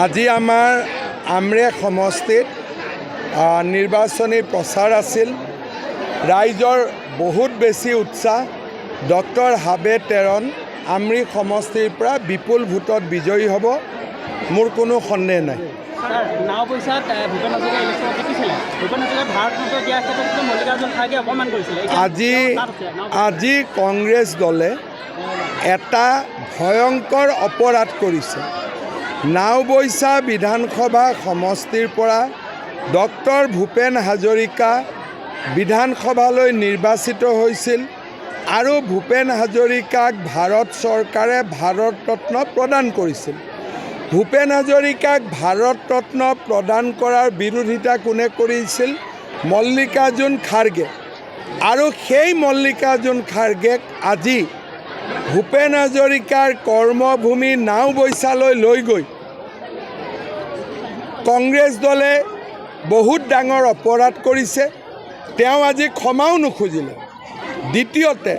আজি আমাৰ আমৰেখ সমষ্টিত নিৰ্বাচনী প্ৰচাৰ আছিল। ৰাইজৰ বহুত বেছি উৎসাহ। ডক্টৰ হাবে তেৰণ আমৰিখ সমষ্টিৰ পৰা বিপুল ভোটত বিজয়ী হ'ব, মোৰ কোনো সন্দেহ নাই। আজি কংগ্ৰেছ দলে এটা ভয়ংকৰ অপৰাধ কৰিছে। নাওবৈচা বিধানসভা সমষ্টিৰ পৰা ডক্টৰ ভূপেন হাজৰিকা বিধানসভালৈ নিৰ্বাচিত হৈছিল আৰু ভূপেন হাজৰিকাক ভাৰত চৰকাৰে ভাৰত ৰত্ন প্ৰদান কৰিছিল। ভূপেন হাজৰিকাক ভাৰত ৰত্ন প্ৰদান কৰাৰ বিৰোধিতা কোনে কৰিছিল? মল্লিকাৰ্জুন খাৰ্গে। আৰু সেই মল্লিকাৰ্জুন খাৰ্গেক আজি ভূপেন হাজৰিকাৰ কৰ্মভূমি নাওবৈচালৈ লৈ গৈ কংগ্ৰেছ দলে বহুত ডাঙৰ অপৰাধ কৰিছে। তেওঁ আজি ক্ষমাও নুখুজিলে। দ্বিতীয়তে,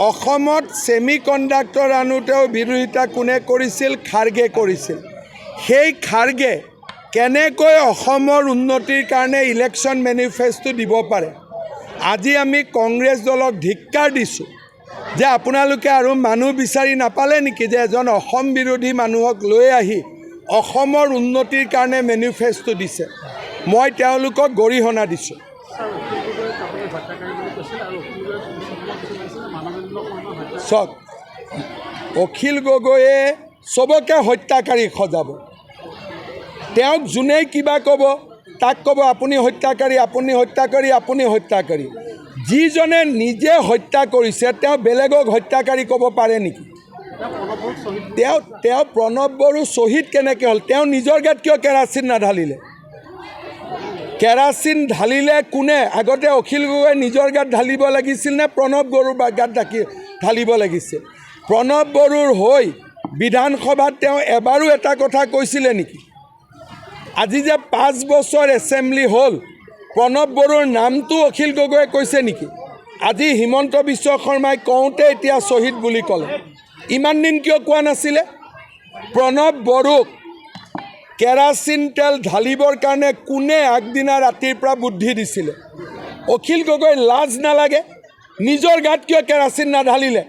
অসমত ছেমি কণ্ডাক্টৰ আনোতেও বিৰোধিতা কোনে কৰিছিল? খাৰ্গে কৰিছিল। সেই খাৰ্গে কেনেকৈ অসমৰ উন্নতিৰ কাৰণে ইলেকশ্যন মেনিফেষ্টো দিব পাৰে? আজি আমি কংগ্ৰেছ দলক ধিক্কাৰ দিছোঁ যে আপোনালোকে আৰু মানুহ বিচাৰি নাপালে নেকি যে এজন অসম বিৰোধী মানুহক লৈ আহি অসমৰ উন্নতিৰ কাৰণে মেনিফেষ্টো দিছে। মই তেওঁলোকক গৰিহণা দিছোঁ। চাওক, অখিল গগৈয়ে চবকে হত্যাকাৰী সজাব। তেওঁক যোনেই কিবা ক'ব তাক ক'ব আপুনি হত্যাকাৰী, আপুনি হত্যাকাৰী, আপুনি হত্যাকাৰী। যিজনে নিজে হত্যা কৰিছে তেওঁ বেলেগক হত্যাকাৰী ক'ব পাৰে নেকি? তেওঁ প্ৰণৱ বড়ো শ্বহীদ কেনেকৈ হ'ল? তেওঁ নিজৰ গাত কিয় কেৰাচিন নাঢালিলে? কেৰাচিন ঢালিলে কোনে? আগতে অখিল গগৈয়ে নিজৰ গাত ঢালিব লাগিছিল নে প্ৰণৱ বড়োৰ গাত ঢালিব লাগিছিল? প্ৰণৱ বড়োৰ হৈ বিধানসভাত তেওঁ এবাৰো এটা কথা কৈছিলে নেকি? আজি যে 5 বছৰ এছেম্বলি হ'ল, প্ৰণৱ বড়োৰ নামটো অখিল গগৈয়ে কৈছে নেকি? আজি হিমন্ত বিশ্ব শৰ্মাই কওঁতে এতিয়া শ্বহীদ বুলি ক'লে। ইমান দিন কিয় কোৱা নাছিলে? প্ৰণৱ বড়োক কেৰাচিন তেল ঢালিবৰ কাৰণে কোনে আগদিনা ৰাতিৰ পৰা বুদ্ধি দিছিলে? অখিল গগৈ লাজ নালাগে? নিজৰ গাত কিয় কেৰাচিন নাঢালিলে?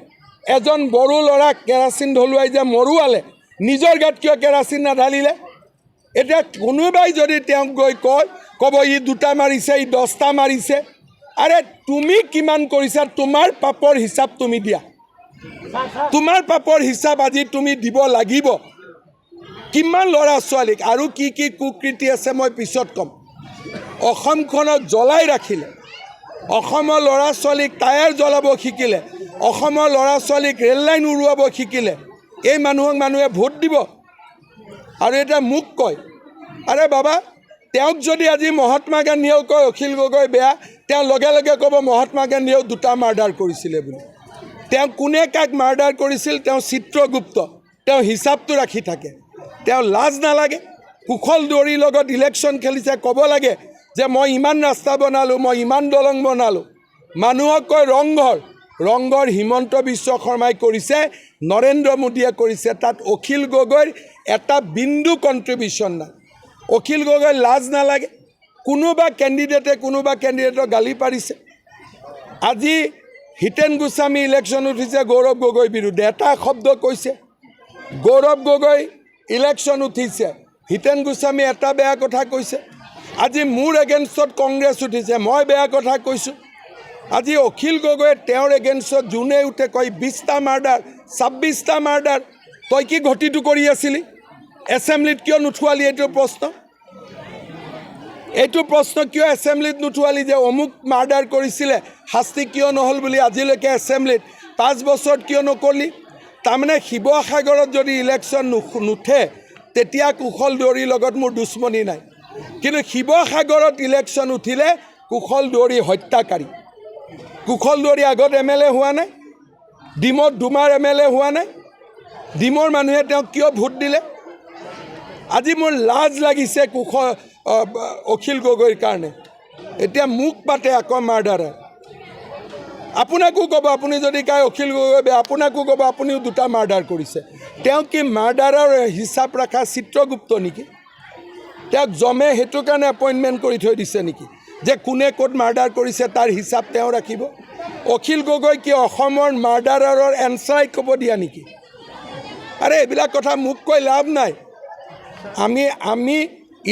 এজন বড়ো ল'ৰাক কেৰাচিন ঢলোৱাই যে মৰুৱালে, নিজৰ গাত কিয় কেৰাচিন নাঢালিলে? এতিয়া কোনোবাই যদি তেওঁক গৈ কয়, ক'ব ই 2টা মাৰিছে, ই 10টা মাৰিছে। আৰে তুমি কিমান কৰিছা? তোমাৰ পাপৰ হিচাপ তুমি দিয়া। তোমাৰ পাপৰ হিচাপ আজি তুমি দিব লাগিব। কিমান ল'ৰা ছোৱালীক আৰু কি কি কুকৃতি আছে মই পিছত ক'ম। অসমখনক জ্বলাই ৰাখিলে। অসমৰ ল'ৰা ছোৱালীক টায়াৰ জ্বলাব শিকিলে। অসমৰ ল'ৰা ছোৱালীক ৰেল লাইন উৰুৱাব শিকিলে। এই মানুহক মানুহে ভোট দিব আৰু এতিয়া মোক কয়, আৰে বাবা, তেওঁক যদি আজি মহাত্মা গান্ধীয়েও কয় অখিল গগৈ বেয়া, তেওঁ লগে লগে ক'ব মহাত্মা গান্ধীয়েও 2টা মাৰ্ডাৰ কৰিছিলে বুলি। তেওঁ কোনে কাক মাৰ্ডাৰ কৰিছিল তেওঁ চিত্ৰগুপ্ত। তেওঁ হিচাপটো ৰাখি থাকে। তেওঁ লাজ নালাগে? কুশল দুৱাৰীৰ লগত ইলেকশ্যন খেলিছে, ক'ব লাগে যে মই ইমান ৰাস্তা বনালোঁ, মই ইমান দলং বনালোঁ। মানুহক কয় ৰংঘৰ হিমন্ত বিশ্ব শৰ্মাই কৰিছে, নৰেন্দ্ৰ মোদীয়ে কৰিছে। তাত অখিল গগৈৰ এটা বিন্দু কণ্ট্ৰিবিউশ্যন নাই। অখিল গগৈ লাজ নালাগে? কোনোবা কেণ্ডিডেটক গালি পাৰিছে। আজি হিতেন গোস্বামী ইলেকশ্যন উঠিছে গৌৰৱ গগৈৰ বিৰুদ্ধে, এটা শব্দ কৈছে? গৌৰৱ গগৈ ইলেকশ্যন উঠিছে, হিতেন গোস্বামী এটা বেয়া কথা কৈছে। আজি মোৰ এগেইনষ্টত কংগ্ৰেছ উঠিছে, মই বেয়া কথা কৈছোঁ। আজি অখিল গগৈয়ে তেওঁৰ এগেইনষ্টত যোনে উঠে কয় 20টা মাৰ্ডাৰ, 26টা মাৰ্ডাৰ। তই কি ঘটিটো কৰি আছিলি? এছেম্বলিত কিয় নুঠোৱালি? এইটো প্ৰশ্ন কিয় এছেম্বলিত নুঠোৱালি যে অমুক মাৰ্ডাৰ কৰিছিলে, শাস্তি কিয় নহ'ল বুলি আজিলৈকে এছেম্বলিত 5 বছৰত কিয় নকৰিলি? তাৰমানে শিৱসাগৰত যদি ইলেকশ্যন নুঠে তেতিয়া কুশল দুৱাৰীৰ লগত মোৰ দুশ্মনী নাই, কিন্তু শিৱসাগৰত ইলেকশ্যন উঠিলে কুশল দুৱাৰী হত্যাকাৰী। কুশল দুৱাৰী আগত MLA হোৱা নাই? ডিমত দুমাৰ MLA হোৱা নাই? ডিমৰ মানুহে তেওঁক কিয় ভোট দিলে? আজি মোৰ লাজ লাগিছে অখিল গগৈৰ কাৰণে। এতিয়া মোক পাতে আকৌ মাৰ্ডাৰাৰ। আপোনাকো ক'ব, আপুনি যদি কয় অখিল গগৈ বেয়া, আপোনাকো ক'ব আপুনিও 2টা মাৰ্ডাৰ কৰিছে। তেওঁ কি মাৰ্ডাৰৰ হিচাপ ৰখা চিত্ৰগুপ্ত নেকি? তেওঁক জমে সেইটো কাৰণে এপইণ্টমেণ্ট কৰি থৈ দিছে নেকি যে কোনে ক'ত মাৰ্ডাৰ কৰিছে তাৰ হিচাপ তেওঁ ৰাখিব? অখিল গগৈ কি অসমৰ মাৰ্ডাৰৰ এনচাইক্লোপিডিয়া নেকি? আৰে এইবিলাক কথা মোক কৈ লাভ নাই। আমি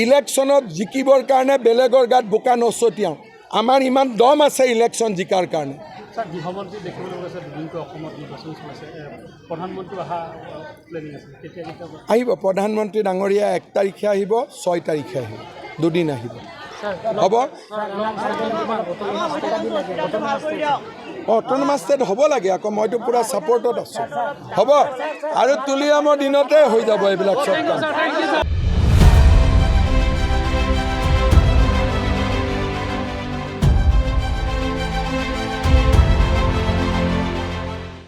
ইলেকশ্যনত জিকিবৰ কাৰণে বেলেগৰ গাত বোকা নছটিয়াওঁ। আমাৰ ইমান দম আছে ইলেকশ্যন জিকাৰ কাৰণে। স্যাৰ, গৃহমন্ত্ৰী দেখিবলৈ গৈছে দুদিনকৈ অসমত নিৰ্বাচন চলাইছে, প্ৰধানমন্ত্ৰী অহা প্লেনিং আছে, কেতিয়া আহিব প্ৰধানমন্ত্ৰী ডাঙৰীয়া 1 তাৰিখে আহিব, 6 তাৰিখে আহিব, 2 দিন আহিব। হ'ব অট'নমাছ ষ্টেট হ'ব লাগে আকৌ, মইতো পূৰা ছাপৰ্টত আছোঁ। হ'ব আৰু তুলিয়ামৰ দিনতে হৈ যাব এইবিলাক চব কাম।